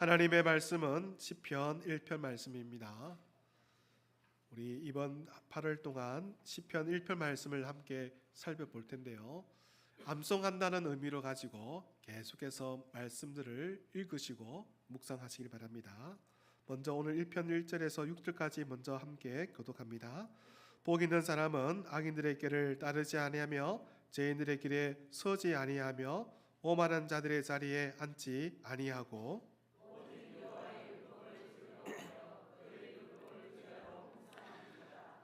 하나님의 말씀은 시편 1편 말씀입니다. 우리 이번 8월 동안 시편 1편 말씀을 함께 살펴볼 텐데요. 암송한다는 의미로 가지고 계속해서 말씀들을 읽으시고 묵상하시길 바랍니다. 먼저 오늘 1편 1절에서 6절까지 먼저 함께 교독합니다. 복 있는 사람은 악인들의 길을 따르지 아니하며 죄인들의 길에 서지 아니하며 오만한 자들의 자리에 앉지 아니하고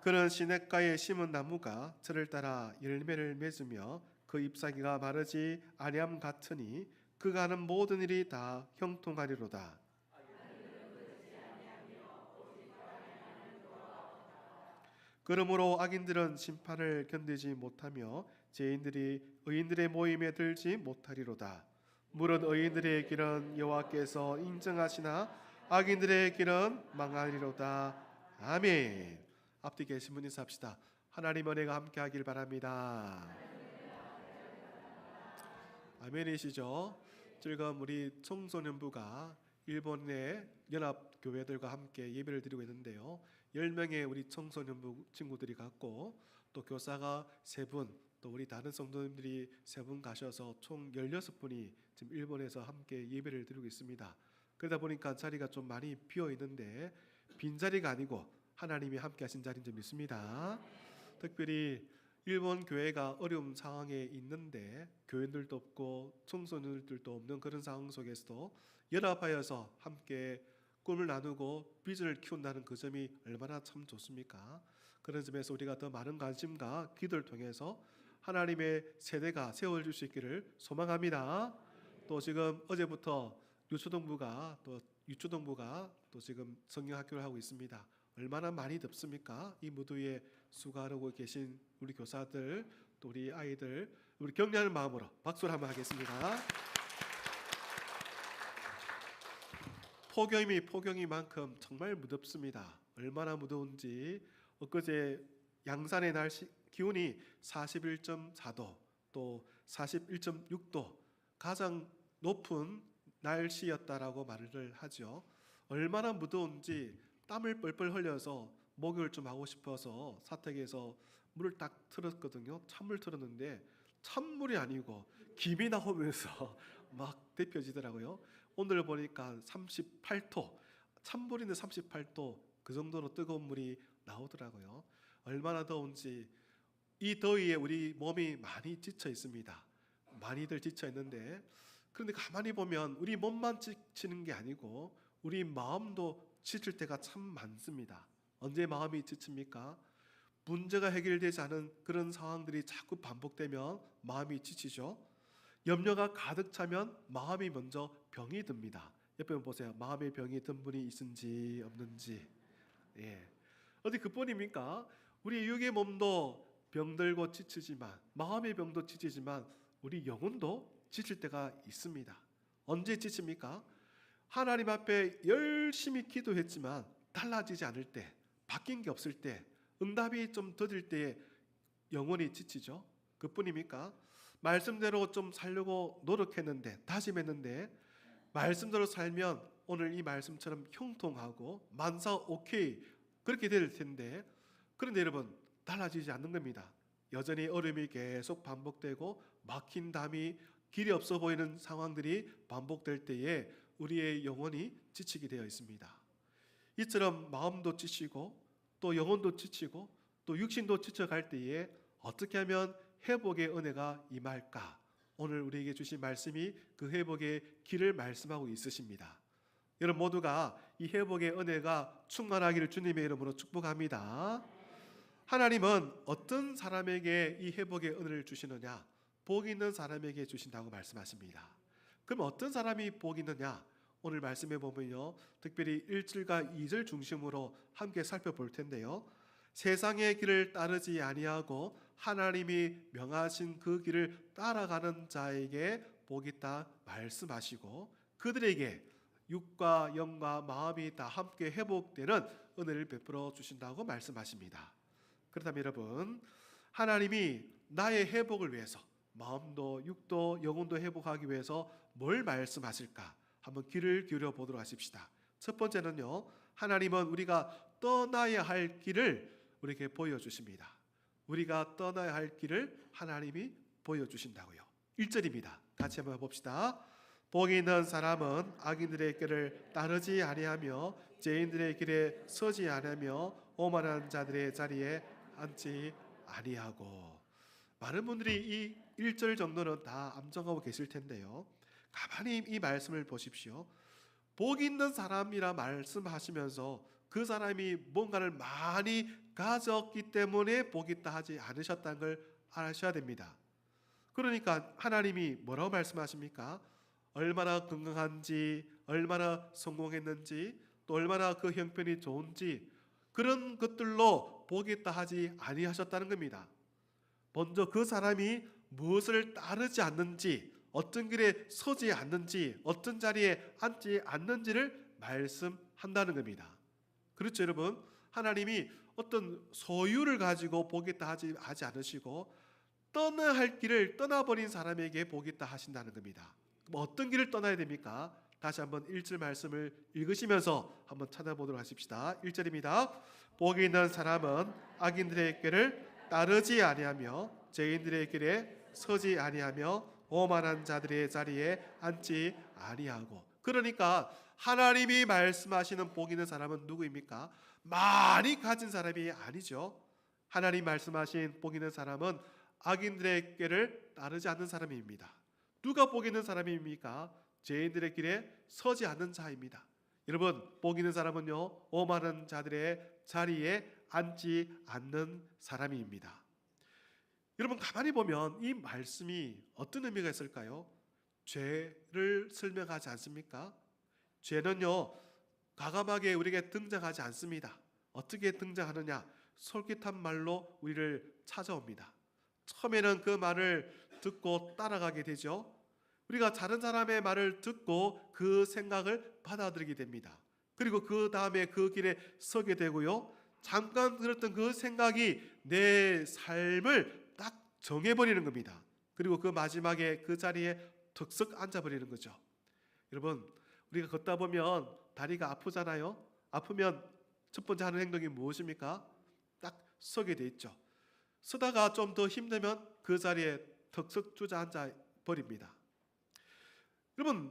그는 시냇가에 심은 나무가 저를 따라 열매를 맺으며 그 잎사귀가 마르지 아니함 같으니 그가 하는 모든 일이 다 형통하리로다. 그러므로 악인들은 심판을 견디지 못하며 죄인들이 의인들의 모임에 들지 못하리로다. 무릇 의인들의 길은 여호와께서 인정하시나 악인들의 길은 망하리로다. 아멘. 앞뒤 계신 분 인사합시다. 하나님 은혜가 함께하길 바랍니다. 아멘이시죠? 지금 우리 청소년부가 일본의 연합교회들과 함께 예배를 드리고 있는데요. 10명의 우리 청소년부 친구들이 갔고 또 교사가 3분, 또 우리 다른 성도님들이 3분 가셔서 총 16분이 지금 일본에서 함께 예배를 드리고 있습니다. 그러다 보니까 자리가 좀 많이 비어 있는데 빈자리가 아니고 하나님이 함께 하신 자리인 줄 믿습니다. 특별히 일본 교회가 어려운 상황에 있는데 교인들도 없고 청소년들도 없는 그런 상황 속에서도 연합하여서 함께 꿈을 나누고 비전을 키운다는 그 점이 얼마나 참 좋습니까? 그런 점에서 우리가 더 많은 관심과 기도를 통해서 하나님의 세대가 세워질 수 있기를 소망합니다. 또 지금 어제부터 유초동부가 또 지금 성경학교를 하고 있습니다. 얼마나 많이 덥습니까? 이 무더위에 수고하고 계신 우리 교사들, 또 우리 아이들, 우리 격려하는 마음으로 박수를 한번 하겠습니다. 폭염이만큼 정말 무덥습니다. 얼마나 무더운지 엊그제 양산의 날씨 기온이 41.4도, 또 41.6도 가장 높은 날씨였다라고 말을 하죠. 얼마나 무더운지 땀을 뻘뻘 흘려서 목욕을 좀 하고 싶어서 사택에서 물을 딱 틀었거든요. 찬물 틀었는데 찬물이 아니고 김이 나오면서 막 데펴지더라고요. 오늘 보니까 38도, 찬물인데 38도 그 정도로 뜨거운 물이 나오더라고요. 얼마나 더운지 이 더위에 우리 몸이 많이 지쳐 있습니다. 많이들 지쳐 있는데 그런데 가만히 보면 우리 몸만 지치는 게 아니고 우리 마음도 지칠 때가 참 많습니다. 언제 마음이 지칩니까? 문제가 해결되지 않은 그런 상황들이 자꾸 반복되면 마음이 지치죠. 염려가 가득 차면 마음이 먼저 병이 듭니다. 옆에 보세요. 마음의 병이 든 분이 있은지 없는지. 어디 그뿐입니까? 우리 육의 몸도 병들고 지치지만 마음의 병도 지치지만 우리 영혼도 지칠 때가 있습니다. 언제 지칩니까? 하나님 앞에 열심히 기도했지만 달라지지 않을 때, 바뀐 게 없을 때, 응답이 좀 더딜 때에 영혼이 지치죠. 그뿐입니까? 말씀대로 좀 살려고 노력했는데, 다짐했는데 말씀대로 살면 오늘 이 말씀처럼 형통하고 만사 오케이 그렇게 될 텐데 그런데 여러분 달라지지 않는 겁니다. 여전히 어려움이 계속 반복되고 막힌 담이 길이 없어 보이는 상황들이 반복될 때에 우리의 영혼이 지치게 되어 있습니다. 이처럼 마음도 지치고 또 영혼도 지치고 또 육신도 지쳐갈 때에 어떻게 하면 회복의 은혜가 임할까? 오늘 우리에게 주신 말씀이 그 회복의 길을 말씀하고 있으십니다. 여러분 모두가 이 회복의 은혜가 충만하기를 주님의 이름으로 축복합니다. 하나님은 어떤 사람에게 이 회복의 은혜를 주시느냐? 복 있는 사람에게 주신다고 말씀하십니다. 그럼 어떤 사람이 복 있느냐? 오늘 말씀해 보면요, 특별히 1절과 2절 중심으로 함께 살펴볼 텐데요. 세상의 길을 따르지 아니하고 하나님이 명하신 그 길을 따라가는 자에게 복이 있다 말씀하시고 그들에게 육과 영과 마음이 다 함께 회복되는 은혜를 베풀어 주신다고 말씀하십니다. 그렇다면 여러분, 하나님이 나의 회복을 위해서 마음도 육도 영혼도 회복하기 위해서 뭘 말씀하실까? 한번 귀를 기울여 보도록 하십시다. 첫 번째는요, 하나님은 우리가 떠나야 할 길을 우리에게 보여주십니다. 우리가 떠나야 할 길을 하나님이 보여주신다고요. 1절입니다. 같이 한번 봅시다. 복이 있는 사람은 악인들의 길을 따르지 아니하며 죄인들의 길에 서지 아니하며 오만한 자들의 자리에 앉지 아니하고. 많은 분들이 이 1절 정도는 다 암송하고 계실 텐데요, 가만히 이 말씀을 보십시오. 복 있는 사람이라 말씀하시면서 그 사람이 뭔가를 많이 가졌기 때문에 복 있다 하지 않으셨다는 걸 아셔야 됩니다. 그러니까 하나님이 뭐라고 말씀하십니까? 얼마나 건강한지, 얼마나 성공했는지, 또 얼마나 그 형편이 좋은지, 그런 것들로 복 있다 하지 아니하셨다는 겁니다. 먼저 그 사람이 무엇을 따르지 않는지, 어떤 길에 서지 않는지, 어떤 자리에 앉지 않는지를 말씀한다는 겁니다. 그렇죠, 여러분? 하나님이 어떤 소유를 가지고 복 있다 하지 않으시고 떠나야 할 길을 떠나버린 사람에게 복 있다 하신다는 겁니다. 어떤 길을 떠나야 됩니까? 다시 한번 1절 말씀을 읽으시면서 한번 찾아보도록 하십시다. 1절입니다. 복이 있는 사람은 악인들의 길을 따르지 아니하며 죄인들의 길에 서지 아니하며 오만한 자들의 자리에 앉지 아니하고. 그러니까 하나님이 말씀하시는 복 있는 사람은 누구입니까? 많이 가진 사람이 아니죠. 하나님 말씀하신 복 있는 사람은 악인들의 길을 따르지 않는 사람입니다. 누가 복 있는 사람입니까? 죄인들의 길에 서지 않는 자입니다. 여러분, 복 있는 사람은요, 오만한 자들의 자리에 앉지 않는 사람입니다. 여러분, 가만히 보면 이 말씀이 어떤 의미가 있을까요? 죄를 설명하지 않습니까? 죄는요, 과감하게 우리에게 등장하지 않습니다. 어떻게 등장하느냐? 솔깃한 말로 우리를 찾아옵니다. 처음에는 그 말을 듣고 따라가게 되죠. 우리가 다른 사람의 말을 듣고 그 생각을 받아들이게 됩니다. 그리고 그 다음에 그 길에 서게 되고요, 잠깐 들었던 그 생각이 내 삶을 딱 정해버리는 겁니다. 그리고 그 마지막에 그 자리에 턱석 앉아버리는 거죠. 여러분, 우리가 걷다 보면 다리가 아프잖아요. 아프면 첫 번째 하는 행동이 무엇입니까? 딱 서게 돼 있죠. 서다가 좀 더 힘들면 그 자리에 턱석 주저앉아 버립니다. 여러분,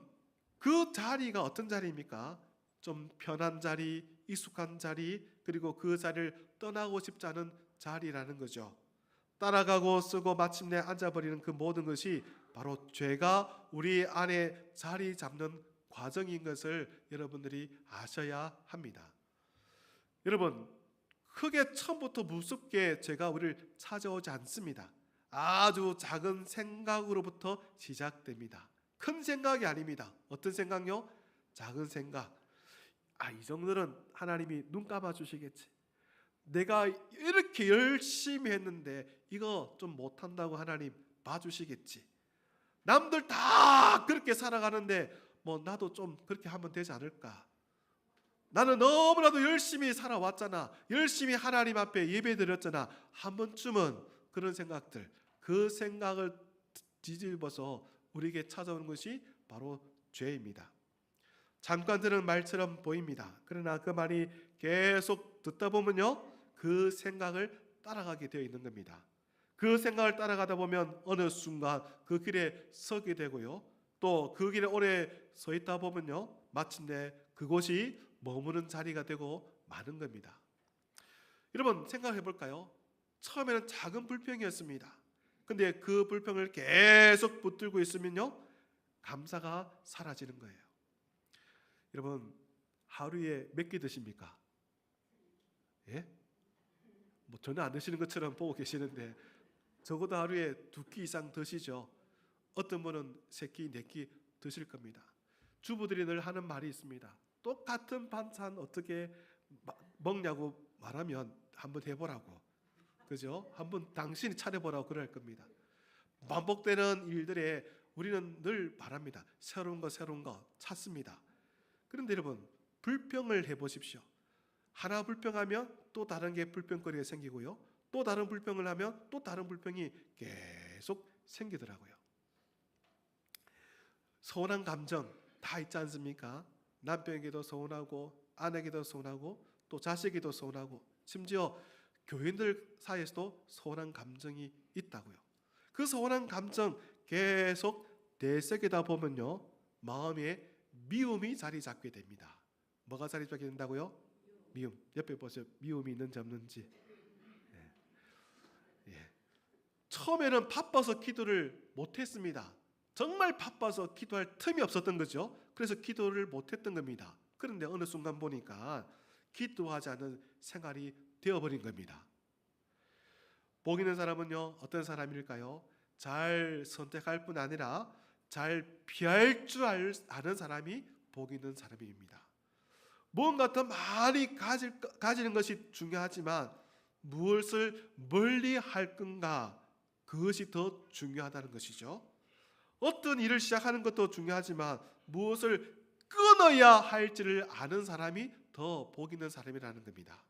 그 자리가 어떤 자리입니까? 좀 편한 자리, 익숙한 자리, 그리고 그 자리를 떠나고 싶지 않은 자리라는 거죠. 따라가고 쓰고 마침내 앉아버리는 그 모든 것이 바로 죄가 우리 안에 자리 잡는 과정인 것을 여러분들이 아셔야 합니다. 여러분, 크게 처음부터 무섭게 죄가 우리를 찾아오지 않습니다. 아주 작은 생각으로부터 시작됩니다. 큰 생각이 아닙니다. 어떤 생각요? 작은 생각. 이 정도는 하나님이 눈 감아 주시겠지. 내가 이렇게 열심히 했는데 이거 좀 못한다고 하나님 봐주시겠지. 남들 다 그렇게 살아가는데 뭐 나도 좀 그렇게 하면 되지 않을까. 나는 너무나도 열심히 살아왔잖아. 열심히 하나님 앞에 예배드렸잖아. 한 번쯤은 그런 생각들, 그 생각을 뒤집어서 우리에게 찾아오는 것이 바로 죄입니다. 잠깐 들은 말처럼 보입니다. 그러나 그 말이 계속 듣다 보면요, 그 생각을 따라가게 되어 있는 겁니다. 그 생각을 따라가다 보면 어느 순간 그 길에 서게 되고요, 또 그 길에 오래 서 있다 보면요, 마침내 그곳이 머무는 자리가 되고 마는 겁니다. 여러분, 생각해 볼까요? 처음에는 작은 불평이었습니다. 근데 그 불평을 계속 붙들고 있으면요, 감사가 사라지는 거예요. 여러분, 하루에 몇 끼 드십니까? 예? 뭐 전혀 안 드시는 것처럼 보고 계시는데 적어도 하루에 2끼 이상 드시죠. 어떤 분은 3끼, 4끼 드실 겁니다. 주부들이 늘 하는 말이 있습니다. 똑같은 반찬 어떻게 먹냐고 말하면 한번 해보라고, 그죠? 한번 당신이 차려보라고 그럴 겁니다. 반복되는 일들에 우리는 늘 바랍니다. 새로운 거 찾습니다. 그런데 여러분, 불평을 해보십시오. 하나 불평하면 또 다른 게 불평거리가 생기고요, 또 다른 불평을 하면 또 다른 불평이 계속 생기더라고요. 서운한 감정, 다 있지 않습니까? 남편에게도 서운하고 아내에게도 서운하고 또 자식에게도 서운하고 심지어 교인들 사이에서도 서운한 감정이 있다고요. 그 서운한 감정 계속 내색이다 보면요, 마음에 미움이 자리 잡게 됩니다. 뭐가 자리 잡게 된다고요? 미움. 옆에 보세요. 미움이 있는지 없는지. 처음에는 바빠서 기도를 못했습니다. 정말 바빠서 기도할 틈이 없었던 거죠. 그래서 기도를 못했던 겁니다. 그런데 어느 순간 보니까 기도하지 않은 생활이 되어버린 겁니다. 복 있는 사람은요, 어떤 사람일까요? 잘 선택할 뿐 아니라 잘 피할 줄 아는 사람이 복 있는 사람입니다. 무언가 더 많이 가지는 것이 중요하지만 무엇을 멀리 할 건가, 그것이 더 중요하다는 것이죠. 어떤 일을 시작하는 것도 중요하지만 무엇을 끊어야 할지를 아는 사람이 더 복 있는 사람이라는 겁니다.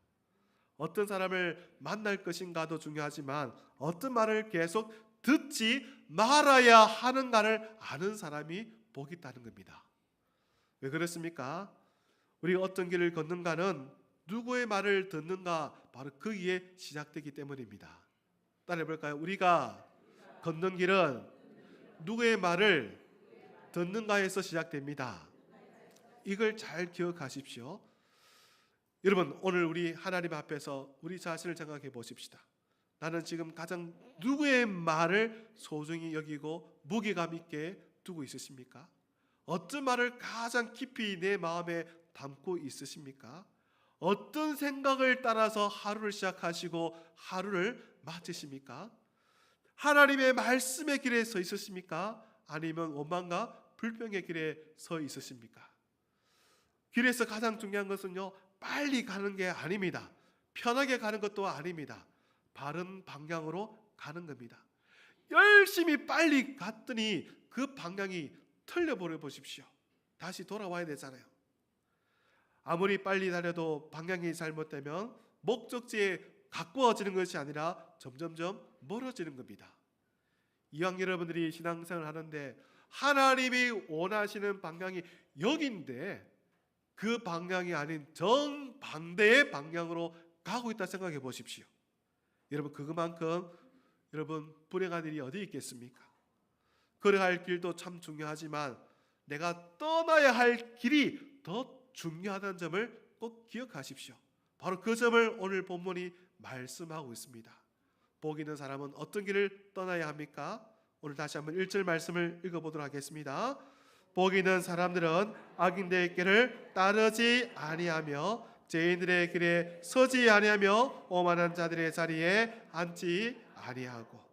어떤 사람을 만날 것인가도 중요하지만 어떤 말을 계속 듣지 말아야 하는가를 아는 사람이 복 있다는 겁니다. 왜 그렇습니까? 우리가 어떤 길을 걷는가는 누구의 말을 듣는가, 바로 거기에 시작되기 때문입니다. 따라해볼까요? 우리가 걷는 길은 누구의 말을 듣는가에서 시작됩니다. 이걸 잘 기억하십시오. 여러분, 오늘 우리 하나님 앞에서 우리 자신을 생각해 보십시다. 나는 지금 가장 누구의 말을 소중히 여기고 무게감 있게 두고 있으십니까? 어떤 말을 가장 깊이 내 마음에 담고 있으십니까? 어떤 생각을 따라서 하루를 시작하시고 하루를 마치십니까? 하나님의 말씀의 길에 서 있으십니까? 아니면 원망과 불평의 길에 서 있으십니까? 길에서 가장 중요한 것은요, 빨리 가는 게 아닙니다. 편하게 가는 것도 아닙니다. 바른 방향으로 가는 겁니다. 열심히 빨리 갔더니 그 방향이 틀려버려 보십시오. 다시 돌아와야 되잖아요. 아무리 빨리 달려도 방향이 잘못되면 목적지에 가까워지는 것이 아니라 점점점 멀어지는 겁니다. 이왕 여러분들이 신앙생활을 하는데 하나님이 원하시는 방향이 여기인데 그 방향이 아닌 정반대의 방향으로 가고 있다 생각해 보십시오. 여러분, 그것만큼 여러분 불행한 일이 어디 있겠습니까? 걸어갈 길도 참 중요하지만 내가 떠나야 할 길이 더 중요하다는 점을 꼭 기억하십시오. 바로 그 점을 오늘 본문이 말씀하고 있습니다. 복 있는 사람은 어떤 길을 떠나야 합니까? 오늘 다시 한번 1절 말씀을 읽어보도록 하겠습니다. 복 있는 사람들은 악인들의 길을 따르지 아니하며 죄인들의 길에 서지 아니하며 오만한 자들의 자리에 앉지 아니하고.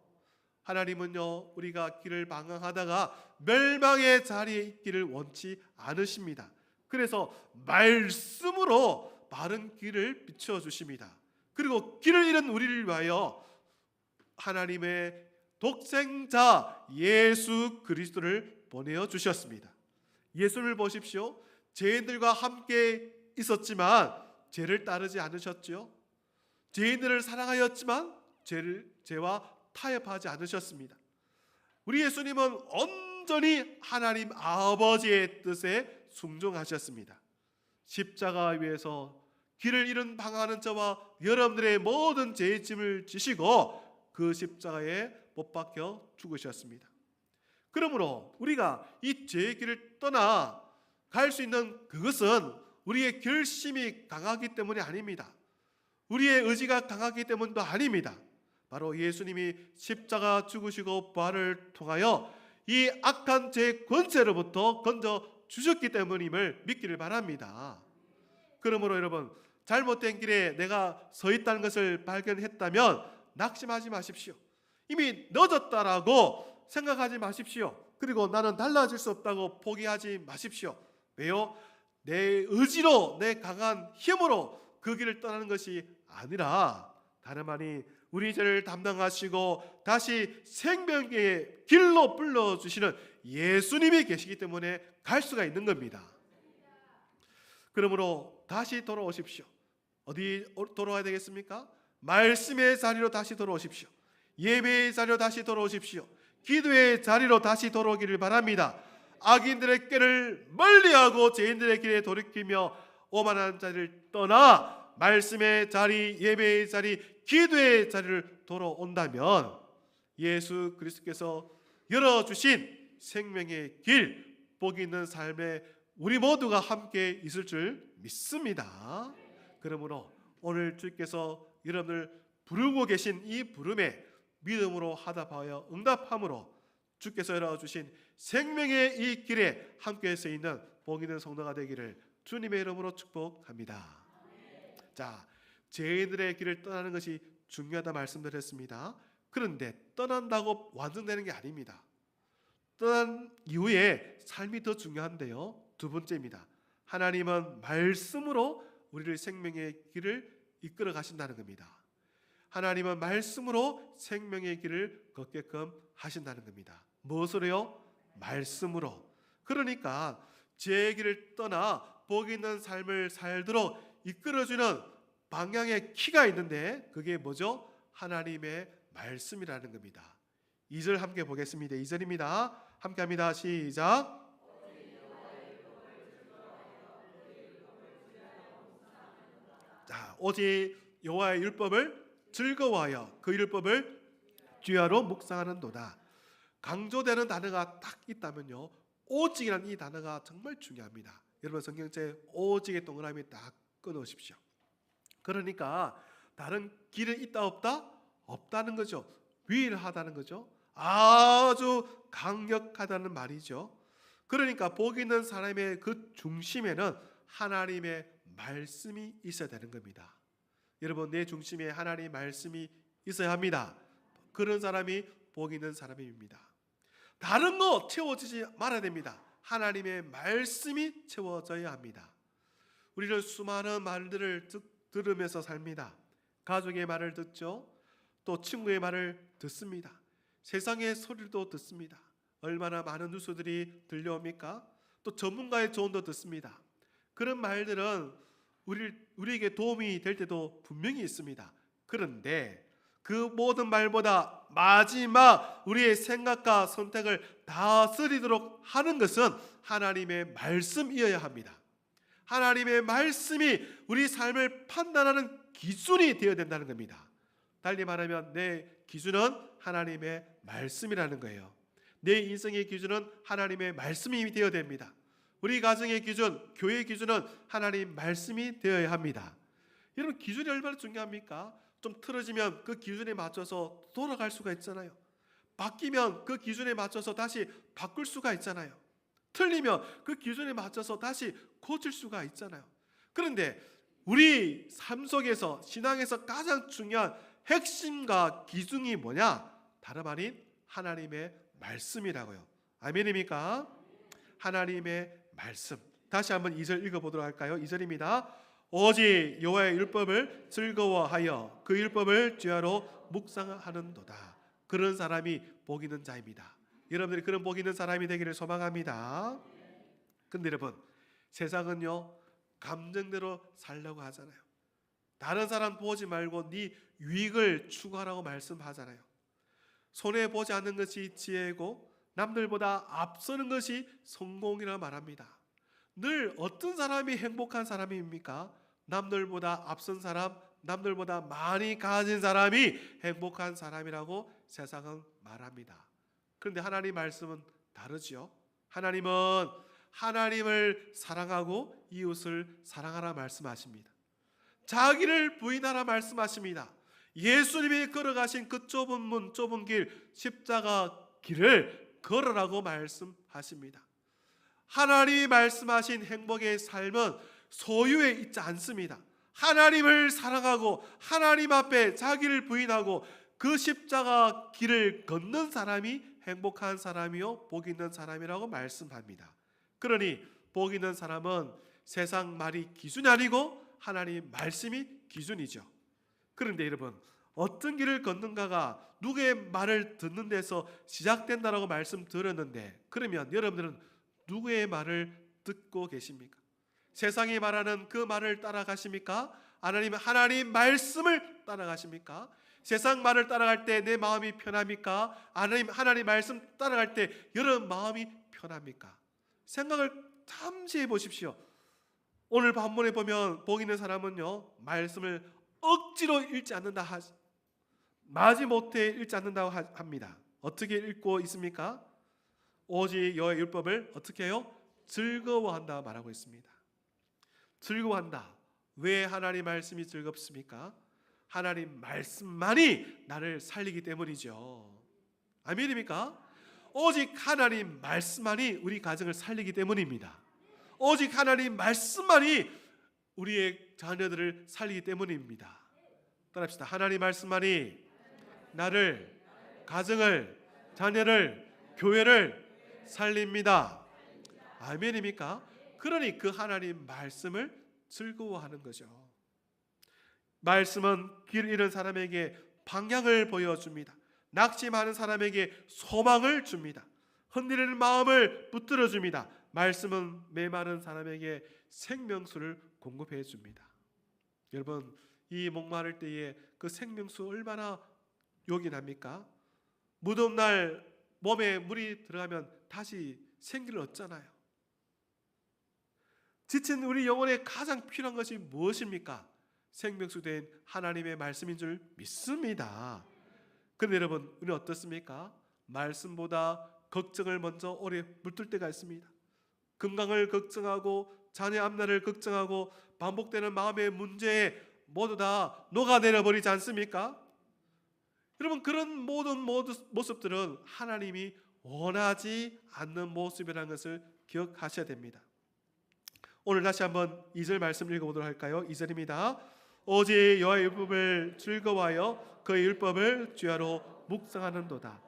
하나님은요, 우리가 길을 방황하다가 멸망의 자리에 있기를 원치 않으십니다. 그래서 말씀으로 바른 길을 비춰주십니다. 그리고 길을 잃은 우리를 위하여 하나님의 독생자 예수 그리스도를 보내어 주셨습니다. 예수를 보십시오. 죄인들과 함께 있었지만 죄를 따르지 않으셨죠. 죄인들을 사랑하였지만 죄와 타협하지 않으셨습니다. 우리 예수님은 온전히 하나님 아버지의 뜻에 순종하셨습니다. 십자가 위에서 길을 잃은 방황하는 저와 여러분들의 모든 죄의 짐을 지시고 그 십자가에 못 박혀 죽으셨습니다. 그러므로 우리가 이 죄의 길을 떠나 갈 수 있는 그것은 우리의 결심이 강하기 때문이 아닙니다. 우리의 의지가 강하기 때문도 아닙니다. 바로 예수님이 십자가 죽으시고 부활을 통하여 이 악한 죄의 권세로부터 건져 주셨기 때문임을 믿기를 바랍니다. 그러므로 여러분, 잘못된 길에 내가 서 있다는 것을 발견했다면 낙심하지 마십시오. 이미 늦었다라고 생각하지 마십시오. 그리고 나는 달라질 수 없다고 포기하지 마십시오. 왜요? 내 의지로, 내 강한 힘으로 그 길을 떠나는 것이 아니라 다름 아니 우리 죄를 담당하시고 다시 생명의 길로 불러주시는 예수님이 계시기 때문에 갈 수가 있는 겁니다. 그러므로 다시 돌아오십시오. 어디 돌아와야 되겠습니까? 말씀의 자리로 다시 돌아오십시오. 예배의 자리로 다시 돌아오십시오. 기도의 자리로 다시 돌아오기를 바랍니다. 악인들의 꾀를 멀리하고 죄인들의 길에 돌이키며 오만한 자리를 떠나 말씀의 자리, 예배의 자리, 기도의 자리를 돌아온다면 예수 그리스도께서 열어주신 생명의 길, 복 있는 삶에 우리 모두가 함께 있을 줄 믿습니다. 그러므로 오늘 주께서 여러분을 부르고 계신 이 부름에 믿음으로 하답하여 응답함으로 주께서 열어주신 생명의 이 길에 함께 서 있는 복 있는 성도가 되기를 주님의 이름으로 축복합니다. 자, 죄인들의 길을 떠나는 것이 중요하다 말씀드렸습니다. 그런데 떠난다고 완성되는 게 아닙니다. 떠난 이후에 삶이 더 중요한데요. 두 번째입니다. 하나님은 말씀으로 우리를 생명의 길을 이끌어 가신다는 겁니다. 하나님은 말씀으로 생명의 길을 걷게끔 하신다는 겁니다. 무엇으로요? 말씀으로. 그러니까 죄의 길을 떠나 복 있는 삶을 살도록 이끌어주는 방향의 키가 있는데 그게 뭐죠? 하나님의 말씀이라는 겁니다. 2절 함께 보겠습니다. 2절입니다. 함께 합니다. 시작. 자, 오직 여호와의 율법을 즐거워하여 그 율법을 주야로 묵상하는도다. 강조되는 단어가 딱 있다면요, 오직이라는 이 단어가 정말 중요합니다. 여러분 성경책 오직의 동그라미 딱 끊으십시오. 그러니까 다른 길은 있다 없다? 없다는 거죠. 유일하다는 거죠. 아주 강력하다는 말이죠. 그러니까 복 있는 사람의 그 중심에는 하나님의 말씀이 있어야 되는 겁니다. 여러분 내 중심에 하나님의 말씀이 있어야 합니다. 그런 사람이 복 있는 사람입니다. 다른 거 채워지지 말아야 됩니다. 하나님의 말씀이 채워져야 합니다. 우리는 수많은 말들을 들으면서 삽니다. 가족의 말을 듣죠. 또 친구의 말을 듣습니다. 세상의 소리도 듣습니다. 얼마나 많은 뉴스들이 들려옵니까? 또 전문가의 조언도 듣습니다. 그런 말들은 우리에게 도움이 될 때도 분명히 있습니다. 그런데 그 모든 말보다 마지막 우리의 생각과 선택을 다스리도록 하는 것은 하나님의 말씀이어야 합니다. 하나님의 말씀이 우리 삶을 판단하는 기준이 되어야 된다는 겁니다. 달리 말하면 내 기준은 하나님의 말씀이라는 거예요. 내 인생의 기준은 하나님의 말씀이 되어야 됩니다. 우리 가정의 기준, 교회의 기준은 하나님 말씀이 되어야 합니다. 여러분 기준이 얼마나 중요합니까? 좀 틀어지면 그 기준에 맞춰서 돌아갈 수가 있잖아요. 바뀌면 그 기준에 맞춰서 다시 바꿀 수가 있잖아요. 틀리면 그 기준에 맞춰서 다시 고칠 수가 있잖아요. 그런데 우리 삶 속에서 신앙에서 가장 중요한 핵심과 기준이 뭐냐? 다름 아닌 하나님의 말씀이라고요. 아멘입니까? 하나님의 말씀. 다시 한번 2절 읽어보도록 할까요? 2절입니다. 오직 여호와의 율법을 즐거워하여 그 율법을 주야로 묵상하는도다. 그런 사람이 복 있는 자입니다. 여러분들이 그런 복 있는 사람이 되기를 소망합니다. 근데 여러분 세상은요 감정대로 살려고 하잖아요. 다른 사람 보지 말고 네 유익을 추구하라고 말씀하잖아요. 손해보지 않는 것이 지혜고 남들보다 앞서는 것이 성공이라 말합니다. 늘 어떤 사람이 행복한 사람입니까? 남들보다 앞선 사람, 남들보다 많이 가진 사람이 행복한 사람이라고 세상은 말합니다. 그런데 하나님 말씀은 다르죠. 하나님은 하나님을 사랑하고 이웃을 사랑하라 말씀하십니다. 자기를 부인하라 말씀하십니다. 예수님이 걸어가신 그 좁은 문, 좁은 길, 십자가 길을 걸으라고 말씀하십니다. 하나님이 말씀하신 행복의 삶은 소유에 있지 않습니다. 하나님을 사랑하고 하나님 앞에 자기를 부인하고 그 십자가 길을 걷는 사람이 행복한 사람이요 복 있는 사람이라고 말씀합니다. 그러니 복 있는 사람은 세상 말이 기준이 아니고 하나님 말씀이 기준이죠. 그런데 여러분 어떤 길을 걷는가가 누구의 말을 듣는 데서 시작된다라고 말씀드렸는데 그러면 여러분들은 누구의 말을 듣고 계십니까? 세상이 말하는 그 말을 따라가십니까? 아니면 하나님 말씀을 따라가십니까? 세상 말을 따라갈 때 내 마음이 편합니까? 아니면 하나님 말씀 따라갈 때 여러분 마음이 편합니까? 생각을 잠시 해보십시오. 오늘 본문에 보면 복 있는 사람은요, 말씀을 억지로 읽지 않는다, 마지못해 읽지 않는다고 합니다. 어떻게 읽고 있습니까? 오직 여호와의 율법을 어떻게 해요? 즐거워한다 말하고 있습니다. 즐거워한다. 왜 하나님 말씀이 즐겁습니까? 하나님 말씀만이 나를 살리기 때문이죠. 아멘입니까? 오직 하나님 말씀만이 우리 가정을 살리기 때문입니다. 오직 하나님 말씀만이 우리의 자녀들을 살리기 때문입니다. 따라합시다. 하나님 말씀만이 나를, 가정을, 자녀를, 교회를 살립니다. 아멘입니까? 그러니 그 하나님 말씀을 즐거워하는 거죠. 말씀은 길 잃은 사람에게 방향을 보여줍니다. 낙심하는 사람에게 소망을 줍니다. 흔들리는 마음을 붙들어 줍니다. 말씀은 메마른 사람에게 생명수를 공급해 줍니다. 여러분, 이 목마를 때에 그 생명수 얼마나 요긴합니까? 무더운 날 몸에 물이 들어가면 다시 생기를 얻잖아요. 지친 우리 영혼에 가장 필요한 것이 무엇입니까? 생명수 된 하나님의 말씀인 줄 믿습니다. 그런데 여러분, 우리 어떻습니까? 말씀보다 걱정을 먼저 오래 물들 때가 있습니다. 건강을 걱정하고 자녀 앞날을 걱정하고 반복되는 마음의 문제에 모두 다 녹아내려 버리지 않습니까? 여러분, 그런 모든 모습들은 하나님이 원하지 않는 모습이라는 것을 기억하셔야 됩니다. 오늘 다시 한번 2절 말씀 읽어보도록 할까요? 2절입니다. 오직 여호와의 율법을 즐거워하여 그의 율법을 주야로 묵상하는도다.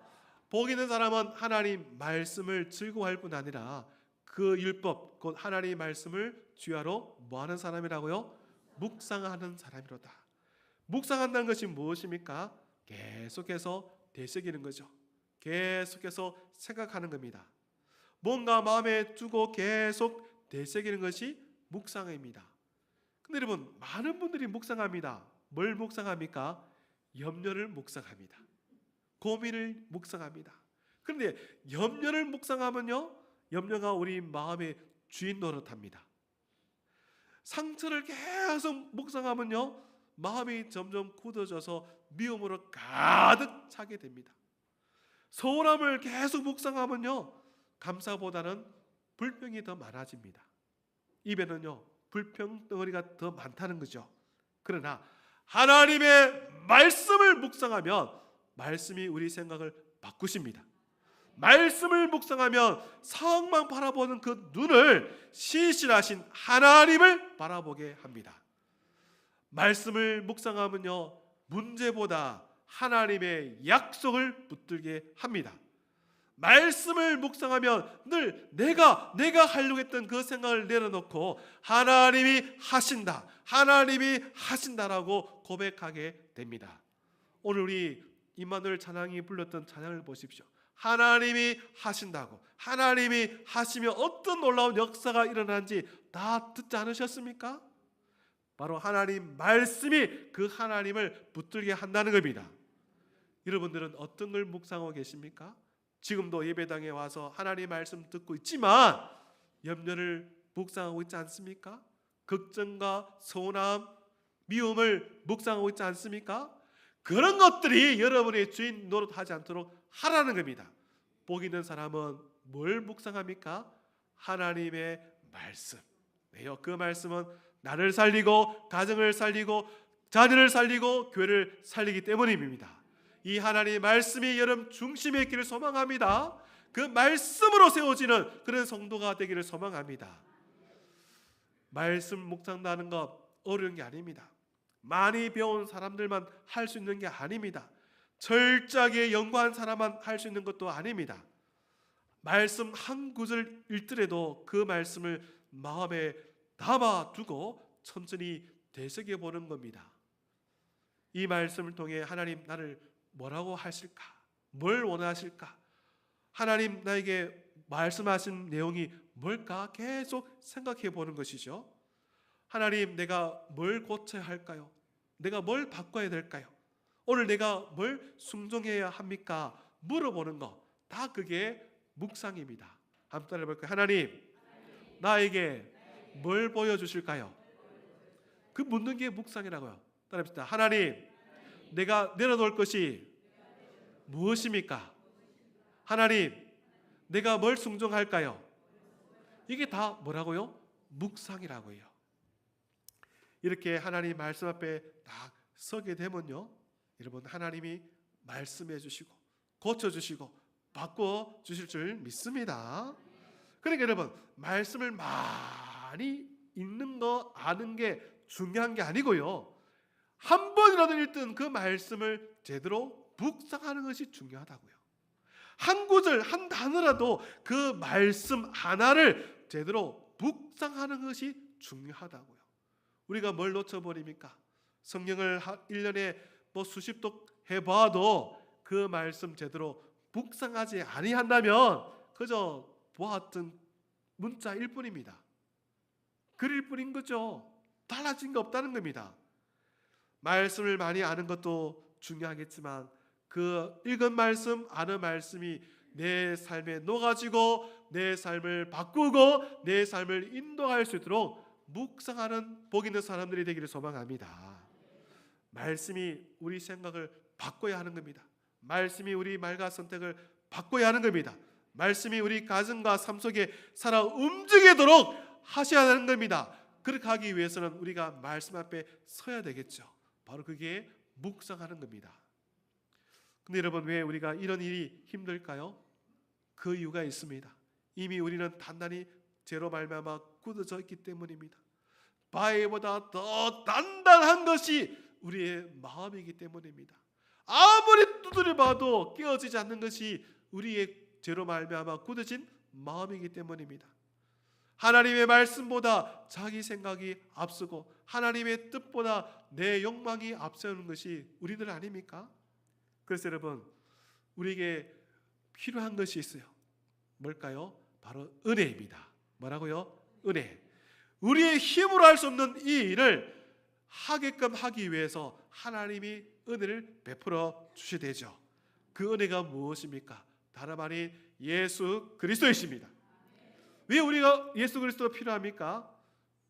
복 있는 사람은 하나님 말씀을 즐거워할 뿐 아니라 그 율법, 곧 하나님의 말씀을 주야로 뭐하는 사람이라고요? 묵상하는 사람이로다. 묵상한다는 것이 무엇입니까? 계속해서 되새기는 거죠. 계속해서 생각하는 겁니다. 뭔가 마음에 두고 계속 되새기는 것이 묵상입니다. 근데 여러분, 많은 분들이 묵상합니다. 뭘 묵상합니까? 염려를 묵상합니다. 고민을 묵상합니다. 그런데 염려를 묵상하면요, 염려가 우리 마음의 주인 노릇합니다. 상처를 계속 묵상하면요, 마음이 점점 굳어져서 미움으로 가득 차게 됩니다. 서운함을 계속 묵상하면요, 감사보다는 불평이 더 많아집니다. 입에는요, 불평 덩어리가 더 많다는 거죠. 그러나 하나님의 말씀을 묵상하면 말씀이 우리 생각을 바꾸십니다. 말씀을 묵상하면 상황만 바라보는 그 눈을 신실하신 하나님을 바라보게 합니다. 말씀을 묵상하면요, 문제보다 하나님의 약속을 붙들게 합니다. 말씀을 묵상하면 늘 내가 하려고 했던 그 생각을 내려놓고 하나님이 하신다라고 고백하게 됩니다. 오늘 우리 임마누엘 찬양이 불렀던 찬양을 보십시오. 하나님이 하신다고, 하나님이 하시면 어떤 놀라운 역사가 일어나는지 다 듣지 않으셨습니까? 바로 하나님 말씀이 그 하나님을 붙들게 한다는 겁니다. 여러분들은 어떤 걸 묵상하고 계십니까? 지금도 예배당에 와서 하나님 말씀 듣고 있지만 염려를 묵상하고 있지 않습니까? 걱정과 서운함, 미움을 묵상하고 있지 않습니까? 그런 것들이 여러분의 주인 노릇하지 않도록 하라는 겁니다. 복 있는 사람은 뭘 묵상합니까? 하나님의 말씀. 왜요? 그 말씀은 나를 살리고 가정을 살리고 자녀를 살리고 교회를 살리기 때문입니다. 이 하나님의 말씀이 여러분 중심에 있기를 소망합니다. 그 말씀으로 세워지는 그런 성도가 되기를 소망합니다. 말씀 묵상하는 것 어려운 게 아닙니다. 많이 배운 사람들만 할 수 있는 게 아닙니다. 철저하게 연구한 사람만 할 수 있는 것도 아닙니다. 말씀 한 구절 읽더라도 그 말씀을 마음에 담아두고 천천히 되새겨 보는 겁니다. 이 말씀을 통해 하나님 나를 뭐라고 하실까? 뭘 원하실까? 하나님 나에게 말씀하신 내용이 뭘까? 계속 생각해 보는 것이죠. 하나님, 내가 뭘 고쳐야 할까요? 내가 뭘 바꿔야 될까요? 오늘 내가 뭘 순종해야 합니까? 물어보는 거, 다 그게 묵상입니다. 한번 따라해볼까요? 하나님, 나에게 뭘 보여주실까요? 그 묻는 게 묵상이라고요. 따라합시다. 하나님, 내가 내려놓을 것이 무엇입니까? 하나님, 내가 뭘 순종할까요? 이게 다 뭐라고요? 묵상이라고요. 이렇게 하나님 말씀 앞에 딱 서게 되면요, 여러분, 하나님이 말씀해 주시고 고쳐 주시고 바꿔 주실 줄 믿습니다. 그러니까 여러분, 말씀을 많이 읽는 거 아는 게 중요한 게 아니고요, 한 번이라도 읽던 그 말씀을 제대로 묵상하는 것이 중요하다고요. 한 구절 한 단어라도 그 말씀 하나를 제대로 묵상하는 것이 중요하다고요. 우리가 뭘 놓쳐버립니까? 성경을 1년에 수십 독 해봐도 그 말씀 제대로 묵상하지 아니한다면 그저 보았던 문자일 뿐입니다. 글일 뿐인 거죠. 달라진 게 없다는 겁니다. 말씀을 많이 아는 것도 중요하겠지만 그 읽은 말씀, 아는 말씀이 내 삶에 녹아지고 내 삶을 바꾸고 내 삶을 인도할 수 있도록 묵상하는 복 있는 사람들이 되기를 소망합니다. 말씀이 우리 생각을 바꿔야 하는 겁니다. 말씀이 우리 말과 선택을 바꿔야 하는 겁니다. 말씀이 우리 가정과 삶 속에 살아 움직이도록 하셔야 하는 겁니다. 그렇게 하기 위해서는 우리가 말씀 앞에 서야 되겠죠. 바로 그게 묵상하는 겁니다. 근데 여러분, 왜 우리가 이런 일이 힘들까요? 그 이유가 있습니다. 이미 우리는 단단히 죄로 말미암아 굳어져 있기 때문입니다. 바위보다 더 단단한 것이 우리의 마음이기 때문입니다. 아무리 두드려봐도 깨어지지 않는 것이 우리의 죄로 말미암아 굳어진 마음이기 때문입니다. 하나님의 말씀보다 자기 생각이 앞서고 하나님의 뜻보다 내 욕망이 앞서는 것이 우리들 아닙니까? 그래서 여러분, 우리에게 필요한 것이 있어요. 뭘까요? 바로 은혜입니다. 뭐라고요? 은혜. 우리의 힘으로 할 수 없는 이 일을 하게끔 하기 위해서 하나님이 은혜를 베풀어 주시되죠. 그 은혜가 무엇입니까? 다름 아닌 예수 그리스도이십니다. 왜 우리가 예수 그리스도가 필요합니까?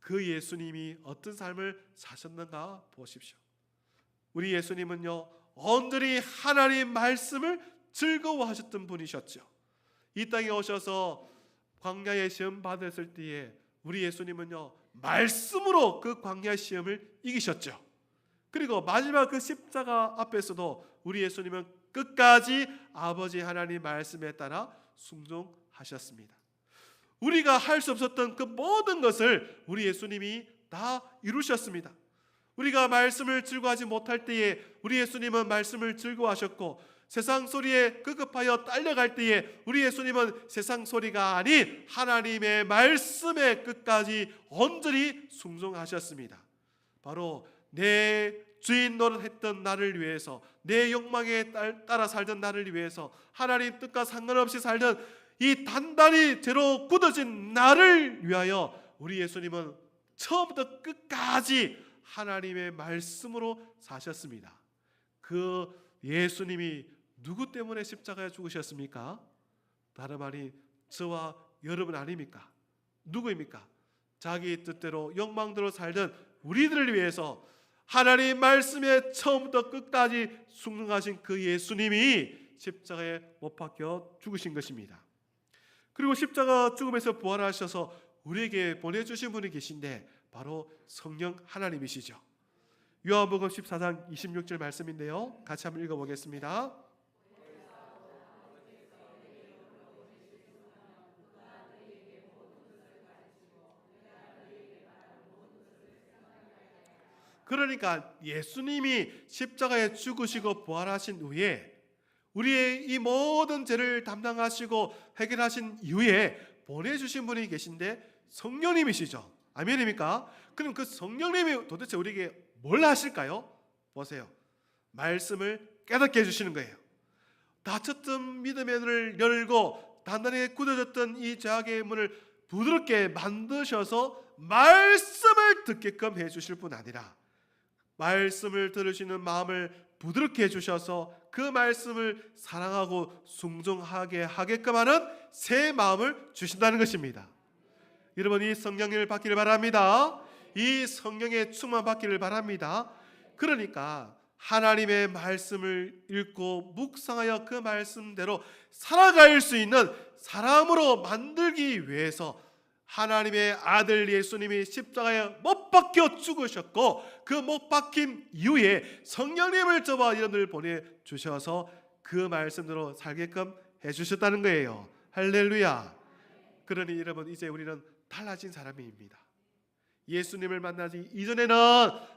그 예수님이 어떤 삶을 사셨는가 보십시오. 우리 예수님은요, 온전히 하나님 말씀을 즐거워하셨던 분이셨죠. 이 땅에 오셔서 광야의 시험 받았을 때에 우리 예수님은요, 말씀으로 그 광야 시험을 이기셨죠. 그리고 마지막 그 십자가 앞에서도 우리 예수님은 끝까지 아버지 하나님 말씀에 따라 순종하셨습니다. 우리가 할 수 없었던 그 모든 것을 우리 예수님이 다 이루셨습니다. 우리가 말씀을 즐거워하지 못할 때에 우리 예수님은 말씀을 즐거워하셨고, 세상 소리에 급급하여 딸려갈 때에 우리 예수님은 세상 소리가 아닌 하나님의 말씀에 끝까지 온전히 순종하셨습니다. 바로 내 주인 노릇했던 나를 위해서, 내 욕망에 따라 살던 나를 위해서, 하나님 뜻과 상관없이 살던 이 단단히 죄로 굳어진 나를 위하여 우리 예수님은 처음부터 끝까지 하나님의 말씀으로 사셨습니다. 그 예수님이 누구 때문에 십자가에 죽으셨습니까? 다름 아닌 저와 여러분 아닙니까? 누구입니까? 자기 뜻대로 욕망대로 살던 우리들을 위해서 하나님 말씀에 처음부터 끝까지 순종하신 그 예수님이 십자가에 못 박혀 죽으신 것입니다. 그리고 십자가 죽음에서 부활하셔서 우리에게 보내주신 분이 계신데 바로 성령 하나님이시죠. 요한복음 14장 26절 말씀인데요, 같이 한번 읽어보겠습니다. 그러니까 예수님이 십자가에 죽으시고 부활하신 후에 우리의 이 모든 죄를 담당하시고 해결하신 이후에 보내주신 분이 계신데 성령님이시죠. 아멘입니까? 그럼 그 성령님이 도대체 우리에게 뭘 하실까요? 보세요. 말씀을 깨닫게 해주시는 거예요. 닫혔던 믿음의 문을 열고 단단히 굳어졌던 이 죄악의 문을 부드럽게 만드셔서 말씀을 듣게끔 해주실 뿐 아니라 말씀을 들으시는 마음을 부드럽게 해주셔서 그 말씀을 사랑하고 순종하게 하게끔 하는 새 마음을 주신다는 것입니다. 여러분 이 성령을 받기를 바랍니다. 이 성령의 충만 받기를 바랍니다. 그러니까 하나님의 말씀을 읽고 묵상하여 그 말씀대로 살아갈 수 있는 사람으로 만들기 위해서 하나님의 아들 예수님이 십자가에 못 박혀 죽으셨고, 그 못 박힘 이후에 성령님을 저와 여러분을 보내주셔서 그 말씀대로 살게끔 해주셨다는 거예요. 할렐루야. 그러니 여러분 이제 우리는 달라진 사람입니다. 예수님을 만나기 이전에는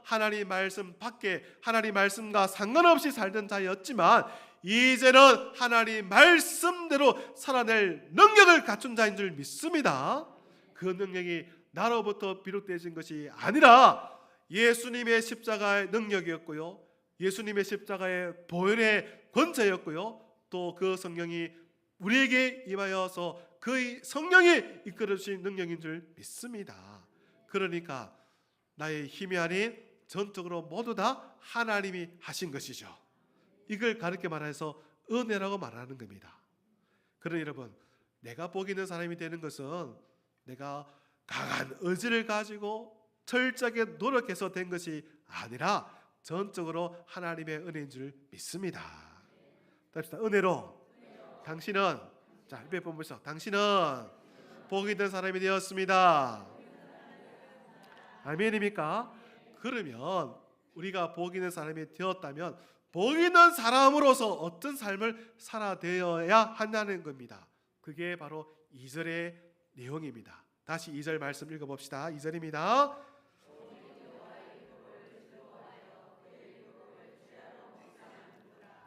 하나님 말씀 밖에 하나님 말씀과 상관없이 살던 자였지만, 이제는 하나님 말씀대로 살아낼 능력을 갖춘 자인 줄 믿습니다. 그 능력이 나로부터 비롯되어진 것이 아니라 예수님의 십자가의 능력이었고요, 예수님의 십자가의 보혈의 권세였고요, 또 그 성령이 우리에게 임하여서 그 성령이 이끌어주신 능력인 줄 믿습니다. 그러니까 나의 힘이 아닌 전적으로 모두 다 하나님이 하신 것이죠. 이걸 가르쳐 말해서 은혜라고 말하는 겁니다. 그러니 여러분, 내가 복 있는 사람이 되는 것은 내가 강한 의지를 가지고 철저하게 노력해서 된 것이 아니라 전적으로 하나님의 은혜인 줄 믿습니다. 답시다. 은혜로 당신은, 자, 입에 보면서 당신은 복 있는 사람이 되었습니다. 아멘입니까? 그러면 우리가 복 있는 사람이 되었다면 복 있는 사람으로서 어떤 삶을 살아되어야 한다는 겁니다. 그게 바로 2절의 내용입니다. 다시 2절 말씀 읽어봅시다. 2절입니다.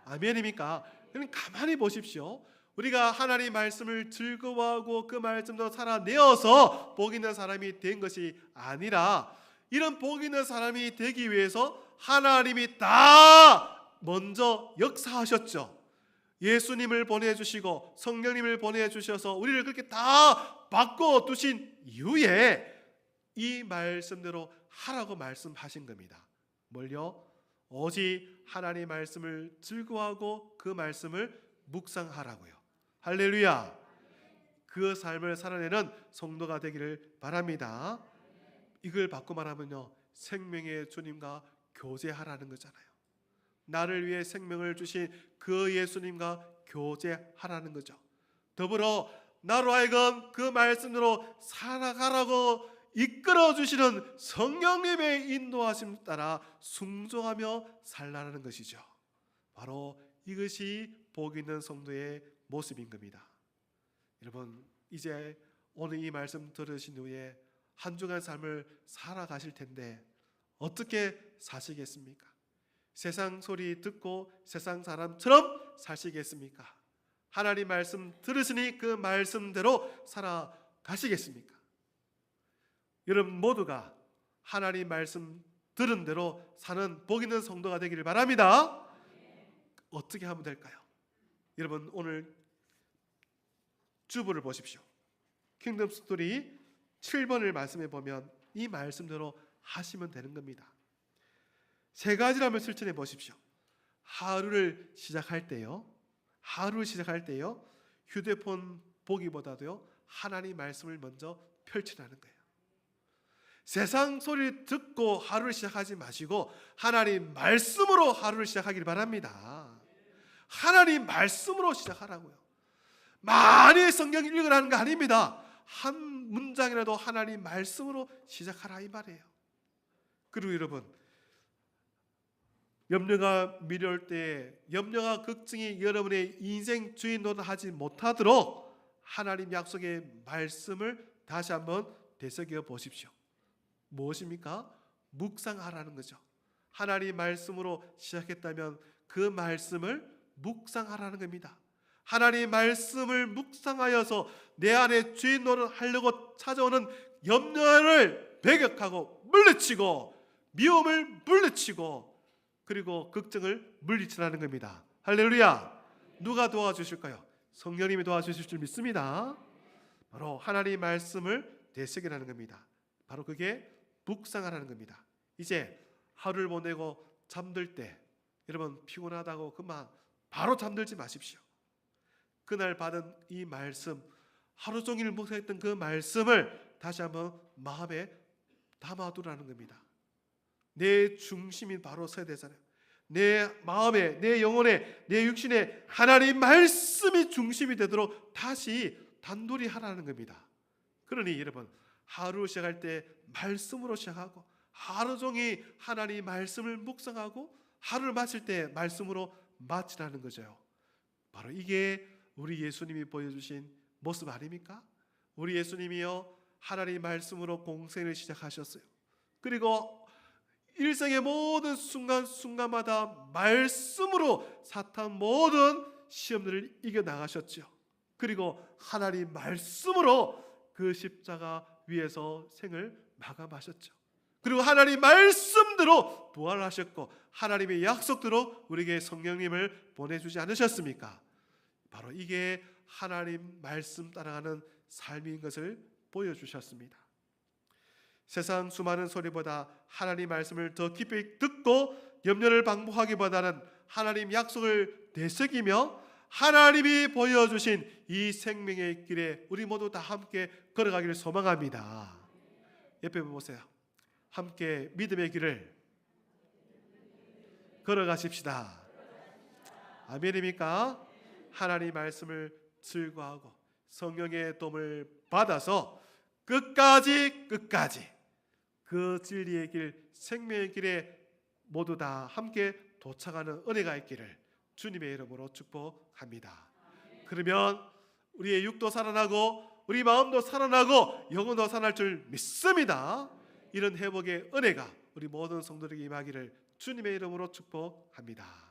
아멘입니까? 그럼 가만히 보십시오. 우리가 하나님 말씀을 즐거워하고 그 말씀도 살아내어서 복 있는 사람이 된 것이 아니라, 이런 복 있는 사람이 되기 위해서 하나님이 다 먼저 역사하셨죠. 예수님을 보내주시고 성령님을 보내주셔서 우리를 그렇게 다 바꿔두신 이후에 이 말씀대로 하라고 말씀하신 겁니다. 뭘요? 오직 하나님 말씀을 즐거워하고 그 말씀을 묵상하라고요. 할렐루야. 그 삶을 살아내는 성도가 되기를 바랍니다. 이걸 바꿔 말하면요, 생명의 주님과 교제하라는 거잖아요. 나를 위해 생명을 주신 그 예수님과 교제하라는 거죠. 더불어 나로 하여금 그 말씀으로 살아가라고 이끌어 주시는 성령님의 인도하심 따라 순종하며 살라는 것이죠. 바로 이것이 복 있는 성도의 모습인 겁니다. 여러분, 이제 오늘 이 말씀 들으신 후에 한 주간 삶을 살아가실 텐데 어떻게 사시겠습니까? 세상 소리 듣고 세상 사람처럼 사시겠습니까? 하나님 말씀 들으시니 그 말씀대로 살아가시겠습니까? 여러분 모두가 하나님 말씀 들은 대로 사는 복 있는 성도가 되기를 바랍니다. 어떻게 하면 될까요? 여러분 오늘 주부를 보십시오. 킹덤 스토리 7번을 말씀해 보면 이 말씀대로 하시면 되는 겁니다. 세 가지를 실천해 보십시오. 하루를 시작할 때요, 휴대폰 보기보다도요 하나님 말씀을 먼저 펼치라는 거예요. 세상 소리를 듣고 하루를 시작하지 마시고 하나님 말씀으로 하루를 시작하길 바랍니다. 하나님 말씀으로 시작하라고요. 많이 성경 읽으라는 거 아닙니다. 한 문장이라도 하나님 말씀으로 시작하라 이 말이에요. 그리고 여러분, 염려가 미려올 때, 염려가 걱정이 여러분의 인생 주인 노릇하지 못하도록 하나님 약속의 말씀을 다시 한번 되새겨 보십시오. 무엇입니까? 묵상하라는 거죠. 하나님 말씀으로 시작했다면 그 말씀을 묵상하라는 겁니다. 하나님 말씀을 묵상하여서 내 안에 주인 노릇하려고 찾아오는 염려를 배격하고 물리치고, 미움을 물리치고, 그리고 걱정을 물리치라는 겁니다. 할렐루야. 누가 도와주실까요? 성령님이 도와주실 줄 믿습니다. 바로 하나님 말씀을 되새기라는 겁니다. 바로 그게 묵상하라는 겁니다. 이제 하루를 보내고 잠들 때 여러분 피곤하다고 그만 바로 잠들지 마십시오. 그날 받은 이 말씀, 하루 종일 묵상했던 그 말씀을 다시 한번 마음에 담아두라는 겁니다. 내 중심이 바로 서야 되잖아요. 내 마음에, 내 영혼에, 내 육신에 하나님 말씀이 중심이 되도록 다시 단돌이 하라는 겁니다. 그러니 여러분, 하루 시작할 때 말씀으로 시작하고 하루 종일 하나님 말씀을 묵상하고 하루를 마칠 때 말씀으로 마치라는 거죠. 바로 이게 우리 예수님이 보여주신 모습 아닙니까? 우리 예수님이요, 하나님 말씀으로 공생을 시작하셨어요. 그리고 일생의 모든 순간순간마다 말씀으로 사탄 모든 시험들을 이겨나가셨죠. 그리고 하나님 말씀으로 그 십자가 위에서 생을 마감하셨죠. 그리고 하나님 말씀대로 부활하셨고 하나님의 약속대로 우리에게 성령님을 보내주지 않으셨습니까? 바로 이게 하나님 말씀 따라가는 삶인 것을 보여주셨습니다. 세상 수많은 소리보다 하나님 말씀을 더 깊이 듣고 염려를 방법하기보다는 하나님 약속을 되새기며 하나님이 보여주신 이 생명의 길에 우리 모두 다 함께 걸어가기를 소망합니다. 옆에 보세요. 함께 믿음의 길을 걸어가십시다. 아멘입니까? 하나님 말씀을 즐거워하고 성령의 도움을 받아서 끝까지 그 진리의 길, 생명의 길에 모두 다 함께 도착하는 은혜가 있기를 주님의 이름으로 축복합니다. 그러면 우리의 육도 살아나고 우리 마음도 살아나고 영혼도 살아날 줄 믿습니다. 이런 회복의 은혜가 우리 모든 성도들에게 임하기를 주님의 이름으로 축복합니다.